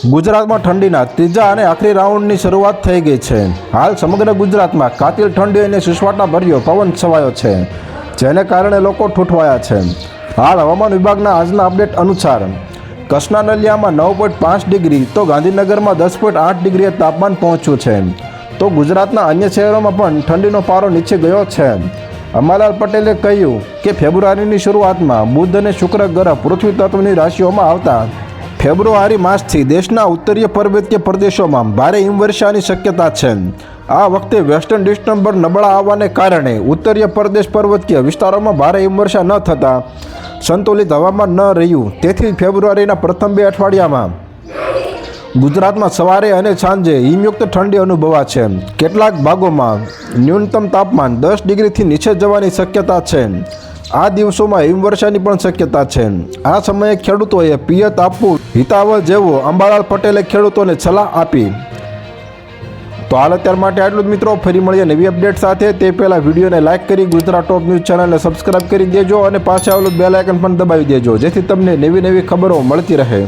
ગુજરાતમાં ઠંડીના ત્રીજા અને આખરી રાઉન્ડની શરૂઆત થઈ ગઈ છે। હાલ સમગ્ર ગુજરાતમાં કાતિલ ઠંડી અને સુસવાટા ભર્યો પવન છવાયો છે, જેને કારણે લોકો ઠૂંઠવાયા છે। હાલ હવામાન વિભાગના આજના અપડેટ અનુસાર કચ્છના નલિયામાં 9.5 ડિગ્રી તો ગાંધીનગરમાં 10.8 ડિગ્રીએ તાપમાન પહોંચ્યું છે। તો ગુજરાતના અન્ય શહેરોમાં પણ ઠંડીનો પારો નીચે ગયો છે। અંબાલાલ પટેલે કહ્યું કે ફેબ્રુઆરીની શરૂઆતમાં બુધ અને શુક્ર ગ્રહ પૃથ્વી તત્વની રાશિઓમાં આવતા ફેબ્રુઆરી માસથી દેશના ઉત્તરીય પર્વતીય પ્રદેશોમાં ભારે હિમવર્ષાની શક્યતા છે। આ વખતે વેસ્ટર્ન ડિસ્ટર્બન્સ નબળા આવવાને કારણે ઉત્તરીય પ્રદેશ પર્વતીય વિસ્તારોમાં ભારે હિમવર્ષા ન થતાં સંતુલિત હવામાન ન રહ્યું। તેથી ફેબ્રુઆરીના પ્રથમ 2 અઠવાડિયામાં ગુજરાતમાં સવારે અને સાંજે હિમયુક્ત ઠંડી અનુભવાશે। કેટલાક ભાગોમાં ન્યૂનતમ તાપમાન 10 ડિગ્રીથી નીચે જવાની શક્યતા છે। આ દિવસોમાં હિમવર્ષાની પણ શક્યતા છે। આ સમયે ખેડૂતોએ પિયત આપવું હિતાવહ જેવો અંબાલાલ પટેલે ખેડૂતોને સલાહ આપી। તો હાલ અત્યાર માટે આટલું જ મિત્રો। ફરી મળીએ નવી અપડેટ સાથે। તે પહેલાં વિડીયોને લાઇક કરી ગુજરાત ટોપ ન્યૂઝ ચેનલને સબસ્ક્રાઇબ કરી દેજો અને પાછળ આવેલું બેલ આઇકન પણ દબાવી દેજો, જેથી તમને નવી ખબરો મળતી રહે।